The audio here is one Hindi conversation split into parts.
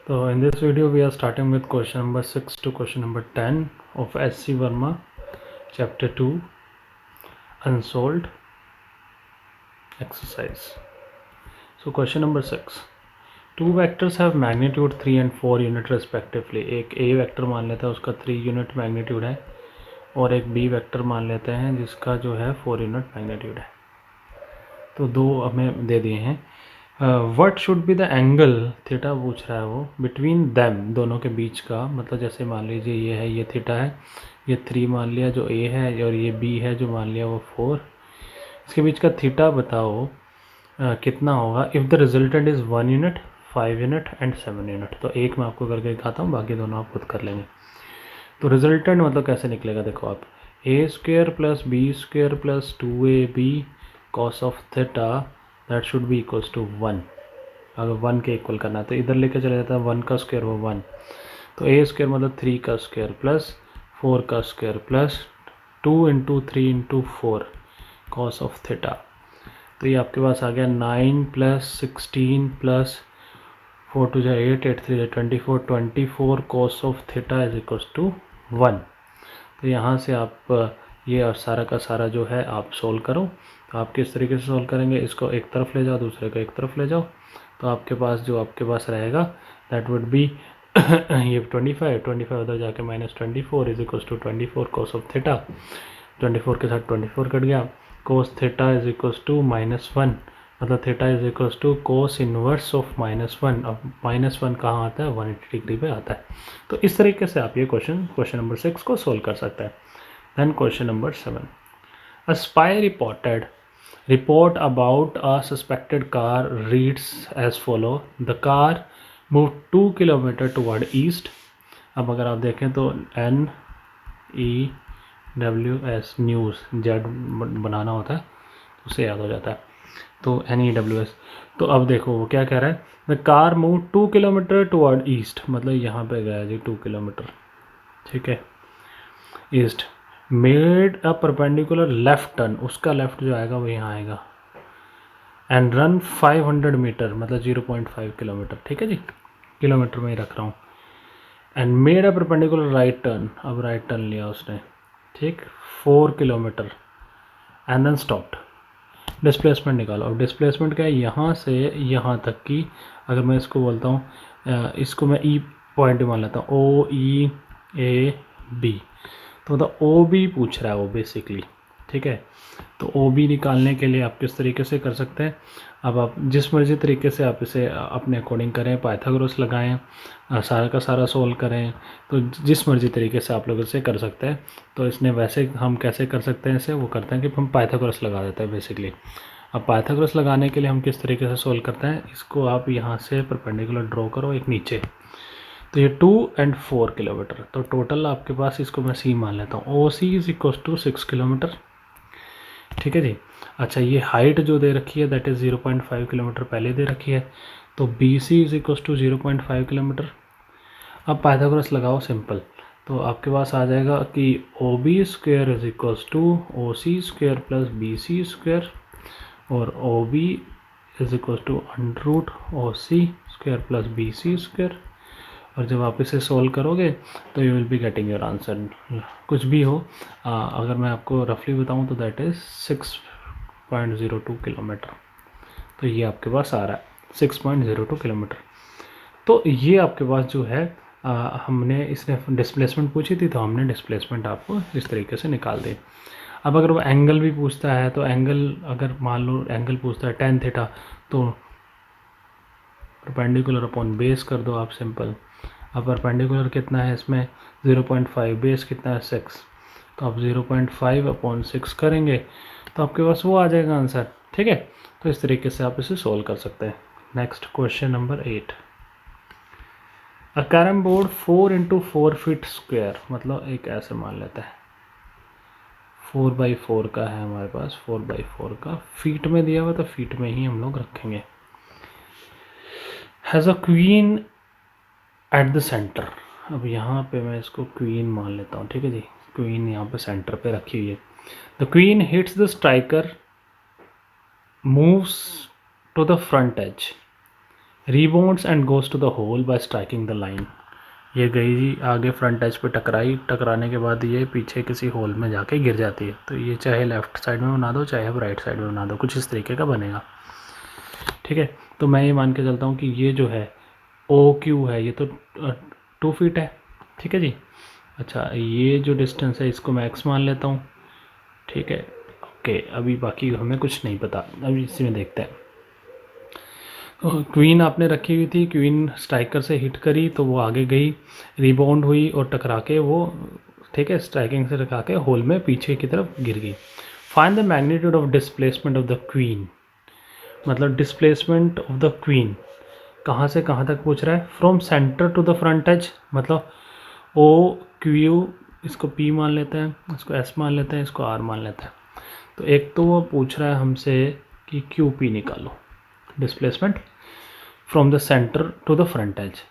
So in this video we are starting with question number 6 to question number 10 of SC Verma chapter 2 unsolved exercise. So question number 6, two vectors have magnitude 3 and 4 unit respectively. एक A वेक्टर मान लेते हैं उसका 3 यूनिट मैग्नीट्यूड है और एक B वेक्टर मान लेते हैं जिसका जो है 4 यूनिट मैग्नीट्यूड है। तो दो हमें दे दिए हैं। What should be the angle, theta पूछ रहा है वो, बिटवीन दैम, दोनों के बीच का। मतलब जैसे मान लीजिए ये है, ये थीटा है, ये 3 मान लिया जो ए है, और ये बी है जो मान लिया वो 4। इसके बीच का थीटा बताओ कितना होगा if the resultant is 1 unit, 5 unit and 7 unit. तो एक मैं आपको करके दिखाता हूँ, बाकी दोनों आप खुद कर लेंगे। तो रिजल्टेंट मतलब कैसे निकलेगा, देखो आप, A square plus B square plus 2ab cos of theta that should be equals to 1। अगर 1 के इक्वल करना है तो इधर लेके चले जाता है, 1 का स्क्वायर वो 1, तो ए स्क्वायर मतलब 3 का स्क्वायर प्लस 4 का square plus 2 into 3 into 4 cos of theta. तो ये आपके पास आ गया 9 plus 16 plus 4 to 8, 8 3 24, 24 cos of theta is equals to 1। तो यहाँ से आप ये और सारा का सारा जो है आप सोल्व करो। तो आप किस तरीके से सोल्व करेंगे, इसको एक तरफ ले जाओ, दूसरे को एक तरफ ले जाओ, तो आपके पास जो आपके पास रहेगा दैट वुड बी ये 25 उधर जाके -24 is equals to 24 cos of theta. 24 के साथ 24 कट गया, cos theta is equals to -1, मतलब theta is equals to cos inverse of -1। अब -1 कहाँ आता है, 180 डिग्री पे आता है। तो इस तरीके से आप ये क्वेश्चन नंबर 6 को सोल्व कर सकते हैं। Then question number 7, a spy report about a suspected car reads as follow: the car moved 2 kilometre toward east। अब अगर आप देखें तो NEWS न्यूज़ जेड बनाना होता है तो उसे याद हो जाता है, तो NEWS। तो अब देखो वो क्या कह रहा है, the car move 2 kilometre toward east, मतलब यहाँ पे गया जी 2 किलोमीटर, ठीक है, east. Made a perpendicular left turn, उसका लेफ्ट जो आएगा वो यहाँ आएगा, एंड रन 500 मीटर, मतलब 0.5 किलोमीटर, ठीक है जी, किलोमीटर में ही रख रहा हूँ। And made a perpendicular right turn, अब राइट टर्न लिया उसने, ठीक, 4 kilometre, and then stopped. Displacement निकालो। अब डिस्प्लेसमेंट क्या है, यहाँ से यहाँ तक की, अगर मैं इसको बोलता हूँ, इसको मैं ई पॉइंट मान लेता हूँ, OEAB, तो मतलब OB पूछ रहा है वो बेसिकली, ठीक है। तो OB निकालने के लिए आप किस तरीके से कर सकते हैं, अब आप जिस मर्जी तरीके से आप इसे अपने अकॉर्डिंग करें, पाइथागोरस लगाएं, सारा का सारा सोल्व करें, तो जिस मर्जी तरीके से आप लोग इसे कर सकते हैं। तो इसने वैसे हम कैसे कर सकते हैं इसे, वो करते हैं कि हम पाइथागोरस लगा देते हैं बेसिकली। अब पाइथागोरस लगाने के लिए हम किस तरीके से सोल्व करते हैं, इसको आप यहाँ से परपेंडिकुलर ड्रॉ करो एक नीचे, तो ये 2 एंड 4 किलोमीटर, तो टोटल आपके पास, इसको मैं C मान लेता हूँ, OC is equal to 6 kilometre, ठीक है जी। अच्छा, ये हाइट जो दे रखी है दैट इज़ 0.5 किलोमीटर पहले दे रखी है, तो BC is equal to 0.5 kilometre. अब पाइथागोरस लगाओ सिंपल, तो आपके पास आ जाएगा कि OB square is equal to OC square plus BC square, और OB is equal to under OC square plus BC square. और जब आप इसे सोल्व करोगे तो you will be getting your answer, कुछ भी हो। अगर मैं आपको रफली बताऊं तो दैट इज़ 6.02 किलोमीटर। तो ये आपके पास आ रहा है 6.02 किलोमीटर। तो ये आपके पास जो है हमने, इसने डिस्प्लेसमेंट पूछी थी तो हमने डिस्प्लेसमेंट आपको इस तरीके से निकाल दी। अब अगर वो एंगल भी पूछता है, तो एंगल, अगर मान लो एंगल पूछता है tan थीटा, तो परपेंडिकुलर अपॉन बेस कर दो आप सिंपल। अब परपेंडिकुलर कितना है इसमें 0.5, बेस कितना है 6, तो आप 0.5 अपॉन 6 करेंगे तो आपके पास वो आ जाएगा आंसर, ठीक है। तो इस तरीके से आप इसे सोल्व कर सकते हैं। नेक्स्ट क्वेश्चन नंबर 8, अ carrom board 4 into 4 feet square, मतलब एक ऐसे मान लेते हैं 4x4 का है हमारे पास, 4x4 का फीट में दिया हुआ, तो फीट में ही हम लोग रखेंगे। Has a queen at the centre, अब यहाँ पे मैं इसको क्वीन मान लेता हूँ, ठीक है जी, क्वीन यहाँ पे सेंटर पे रखी हुई है। The queen hits the striker, moves to the front edge, rebounds and goes to the hole by striking the line. ये गई जी आगे फ्रंट एज पे टकराई, टकराने के बाद ये पीछे किसी होल में जाके गिर जाती है। तो ये चाहे लेफ़्ट साइड में बना दो चाहे आप राइट साइड में बना दो, कुछ इस तरीके का बनेगा। ठीक है, तो मैं ये मान के चलता हूँ कि ये जो है ओ क्यू है ये तो 2 फीट है। ठीक है जी। अच्छा, ये जो डिस्टेंस है इसको मैं एक्स मान लेता हूँ। ठीक है, ओके। अभी बाकी हमें कुछ नहीं पता, अभी इसी में देखते हैं। क्वीन आपने रखी हुई थी, क्वीन स्ट्राइकर से हिट करी तो वो आगे गई, रिबाउंड हुई और टकरा के वो, ठीक है, स्ट्राइकिंग से टकरा के होल में पीछे की तरफ गिर गई। Find the magnitude of displacement of the queen, मतलब डिस्प्लेसमेंट ऑफ द क्वीन कहाँ से कहाँ तक पूछ रहा है। From centre to the front edge, मतलब ओ क्यू, इसको पी मान लेते हैं, इसको एस मान लेते हैं, इसको आर मान लेते हैं। तो एक तो वो पूछ रहा है हमसे कि क्यू पी निकालो, displacement from the centre to the front edge.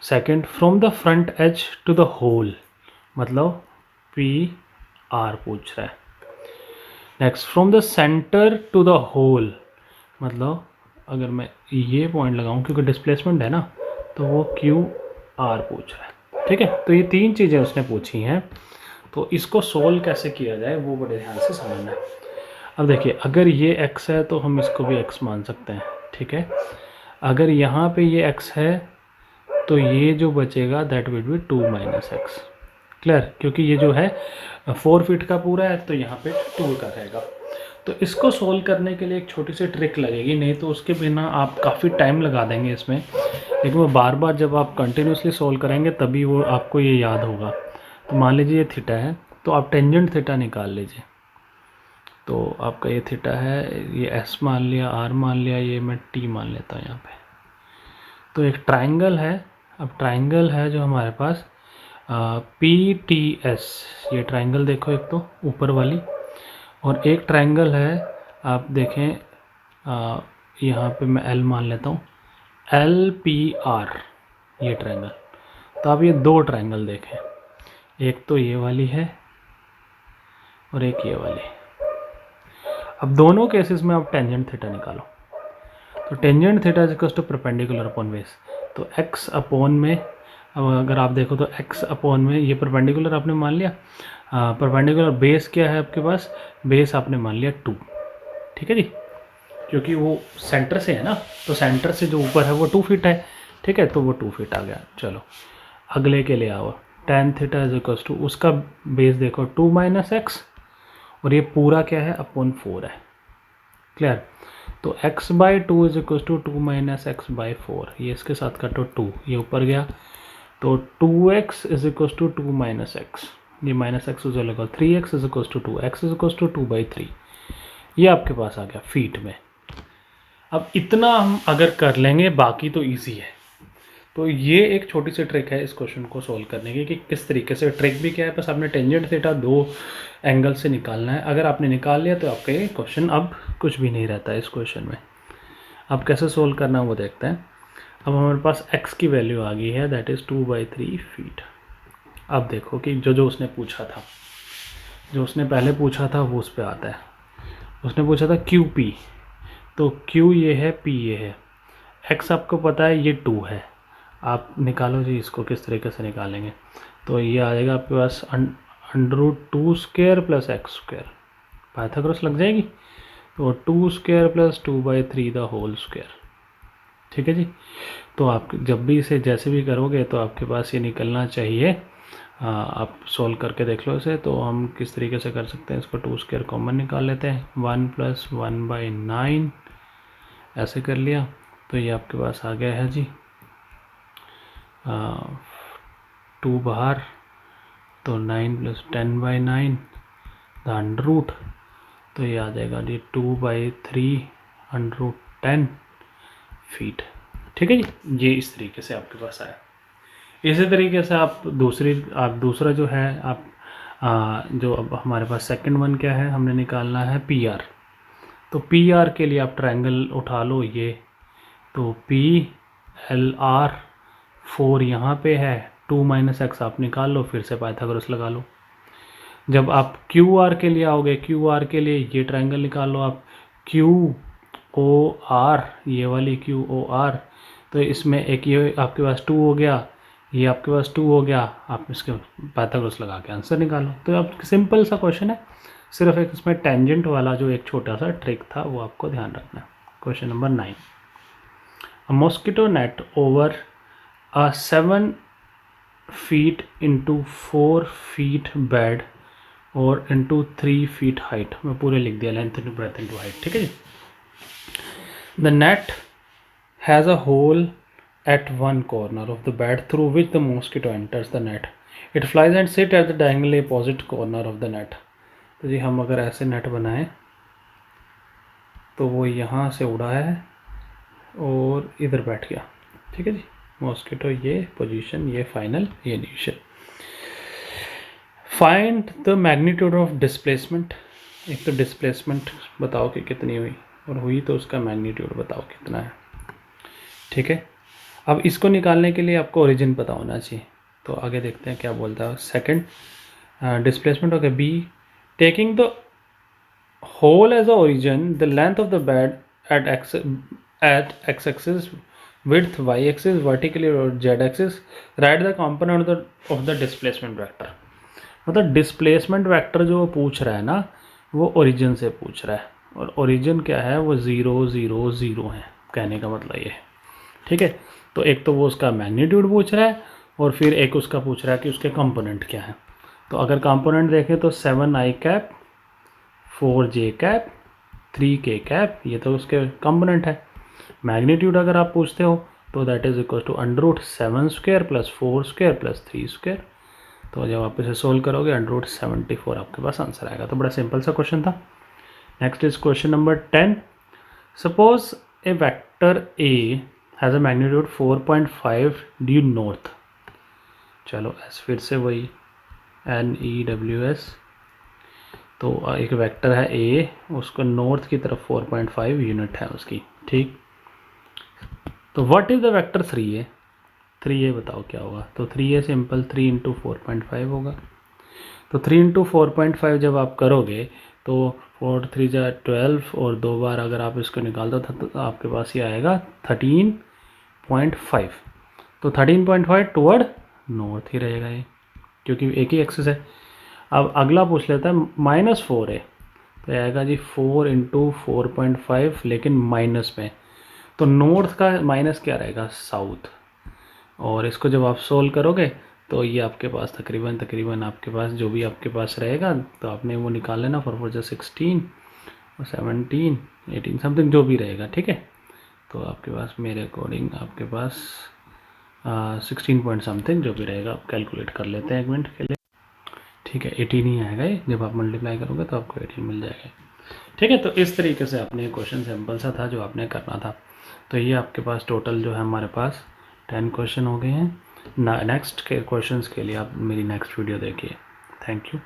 Second, from the front edge to the hole, मतलब पी आर पूछ रहा है। Next, from the centre to the hole, मतलब अगर मैं ये पॉइंट लगाऊं क्योंकि डिस्प्लेसमेंट है ना, तो वो क्यू आर पूछ रहा है। ठीक है, तो ये 3 चीज़ें उसने पूछी हैं। तो इसको सोल्व कैसे किया जाए वो बड़े ध्यान से समझना है। अब देखिए, अगर ये x है तो हम इसको भी x मान सकते हैं। ठीक है, अगर यहाँ पे ये x है तो ये जो बचेगा that will be 2 minus x. Clear, क्योंकि ये जो है 4 फीट का पूरा है तो यहाँ पे 2 का रहेगा। तो इसको सोल्व करने के लिए एक छोटी सी ट्रिक लगेगी, नहीं तो उसके बिना आप काफ़ी टाइम लगा देंगे इसमें, लेकिन वो बार बार जब आप कंटिन्यूसली सोल्व करेंगे तभी वो आपको ये याद होगा। तो मान लीजिए ये थीटा है, तो आप टेंजेंट थीटा निकाल लीजिए। तो आपका ये थीटा है, ये एस मान लिया, आर मान लिया, ये मैं टी मान लेता हूँ यहाँ पे। तो एक ट्राइंगल है, अब ट्राइंगल है जो हमारे पास पी टी एस, ये ट्राइंगल देखो एक तो ऊपर वाली, और एक ट्राइंगल है आप देखें यहाँ पे मैं एल मान लेता हूँ, एल पी आर, ये ट्राइंगल। तो आप ये 2 ट्राइंगल देखें, एक तो ये वाली है और एक ये वाली। अब दोनों केसेस में आप टेंजेंट थीटा निकालो। तो tangent theta is equal to perpendicular upon base. तो x अपॉन में, अब अगर आप देखो तो x अपॉन में ये परपेंडिकुलर आपने मान लिया, परपेंडिकुलर बेस क्या है आपके पास, बेस आपने मान लिया 2। ठीक है जी, क्योंकि वो सेंटर से है ना, तो सेंटर से जो ऊपर है वो 2 फीट है। ठीक है, तो वो 2 फीट आ गया। चलो अगले के लिए आओ, tan theta is equal to, उसका बेस देखो 2 माइनस एक्स, और ये पूरा क्या है अपॉन 4 है। क्लियर, तो x by 2 is equal to 2 minus x by 4, ये इसके साथ काटो 2, ये ऊपर गया, तो 2x is equal to 2 minus x, ये माइनस एक्स उधर लगा, 3x is equal to 2, x is equal to 2 by 3, ये आपके पास आ गया फीट में। अब इतना हम अगर कर लेंगे बाकी तो इजी है। तो ये एक छोटी सी ट्रिक है इस क्वेश्चन को सोल्व करने की, कि किस तरीके से, ट्रिक भी क्या है, बस आपने टेंजेंट थीटा 2 एंगल से निकालना है। अगर आपने निकाल लिया तो आपका ये क्वेश्चन अब कुछ भी नहीं रहता है इस क्वेश्चन में। अब कैसे सोल्व करना है वो देखते हैं। अब हमारे पास x की वैल्यू आ गई है, दैट इज़ 2/3 फीट। अब देखो कि जो उसने पूछा था, जो उसने पहले पूछा था वो उस पर आता है। उसने पूछा था क्यू पी, तो क्यू ये है, पी ये है, x आपको पता है ये 2 है। आप निकालो जी इसको, किस तरीके से निकालेंगे। तो ये आ जाएगा आपके पास √2 square plus x square, Pythagoras लग जाएगी। तो 2 square plus 2/3 the whole square. ठीक है जी, तो आप जब भी इसे जैसे भी करोगे तो आपके पास ये निकलना चाहिए। आप सोल्व करके देख लो इसे। तो हम किस तरीके से कर सकते हैं इसको, 2 स्क्वायर कॉमन निकाल लेते हैं, 1 + 1/9 ऐसे कर लिया। तो ये आपके पास आ गया है जी 2 बाहर, तो 9 + 10/9 द अंडर रूट, तो ये आ जाएगा जी 2/3 √10 फीट। ठीक है जी, ये इस तरीके से आपके पास आया। इसी तरीके से आप दूसरा जो है आप जो अब हमारे पास सेकंड वन क्या है, हमने निकालना है पी आर। तो पी आर के लिए आप ट्रायंगल उठा लो ये, तो पी एल आर 4 यहाँ पे है, 2 माइनस एक्स आप निकाल लो, फिर से पाइथागोरस लगा लो। जब आप क्यू आर के लिए आओगे, क्यू आर के लिए ये ट्रायंगल निकाल लो आप, क्यू ओ आर, ये वाली क्यू ओ आर, तो इसमें एक ये आपके पास 2 हो गया, ये आपके पास 2 हो गया, आप इसके पाइथागोरस लगा के आंसर निकालो। तो अब सिंपल सा क्वेश्चन है, सिर्फ एक इसमें टेंजेंट वाला जो एक छोटा सा ट्रिक था वो आपको ध्यान रखना है। Question number 9, a mosquito net over a 7 feet into 4 feet bed और इंटू 3 feet हाइट, मैं पूरे लिख दिया, length into breadth into height, ठीक है जी। The net has a hole at one corner of the bed through which the mosquito enters the net. It flies and sits at the diagonally opposite corner of the net. तो जी हम अगर ऐसे नेट बनाएं तो वो यहाँ से उड़ा है और इधर बैठ गया, ठीक है जी। मॉस्किटो ये पोजीशन, ये फाइनल, ये initial. Find the magnitude of displacement. एक तो डिस्प्लेसमेंट बताओ कि कितनी हुई, और हुई तो उसका मैग्नीट्यूड बताओ कितना है, ठीक है। अब इसको निकालने के लिए आपको ओरिजिन पता होना चाहिए, तो आगे देखते हैं क्या बोलता है। Second displacement, okay, be taking the hole as a origin, the length of the bed at X axis, width Y axis, vertically और Z axis, right the component of the displacement vector. मतलब डिस्प्लेसमेंट वेक्टर जो वो पूछ रहा है ना, वो ओरिजिन से पूछ रहा है, और ओरिजिन क्या है, वो 0 0 0 है, कहने का मतलब ये है, ठीक है। तो एक तो वो उसका मैग्नीट्यूड पूछ रहा है, और फिर एक उसका पूछ रहा है कि उसके कंपोनेंट क्या है। तो अगर कंपोनेंट देखें तो 7i cap, 4j cap, 3k cap, ये तो उसके कंपोनेंट है। मैग्नीट्यूड अगर आप पूछते हो तो दैट इज इक्वल टू √7² + 4² + 3²। तो जब आप इसे सोल्व करोगे √74 आपके पास आंसर आएगा। तो बड़ा सिंपल सा क्वेश्चन था। Next is question number 10, suppose A vector A has a magnitude 4.5 due north. चलो एस फिर से वही NEWS, तो एक वेक्टर है ए, उसको नॉर्थ की तरफ 4.5 यूनिट है उसकी, ठीक। तो what is the vector 3a? 3a बताओ क्या होगा। तो 3a सिंपल 3 × 4.5 होगा। तो 3 × 4.5 जब आप करोगे तो 4 3 जा 12, और 2 बार अगर आप इसको निकाल दो तो आपके पास ये आएगा 13.5। तो 13.5 टुवर्ड नॉर्थ ही रहेगा ये, क्योंकि एक ही एक्सिस है। अब अगला पूछ लेता है -4 है, तो आएगा जी 4 × 4.5, लेकिन माइनस में, तो नॉर्थ का माइनस क्या रहेगा, साउथ। और इसको जब आप सोल्व करोगे तो ये आपके पास तकरीबन आपके पास जो भी आपके पास रहेगा, तो आपने वो निकाल लेना, 4 4 16 और 17 18 समथिंग जो भी रहेगा, ठीक है। तो आपके पास मेरे अकॉर्डिंग आपके पास 16 पॉइंट समथिंग जो भी रहेगा, आप कैलकुलेट कर लेते हैं एक मिनट के लिए, ठीक है। 18 ही आएगा ये, जब आप मल्टीप्लाई करोगे तो आपको 18 मिल जाएगा, ठीक है। तो इस तरीके से आपने क्वेश्चन सिंपल सा था जो आपने करना था। तो ये आपके पास टोटल जो है हमारे पास 10 क्वेश्चन हो गए हैं। नेक्स्ट के क्वेश्चंस के लिए आप मेरी नेक्स्ट वीडियो देखिए। Thank you.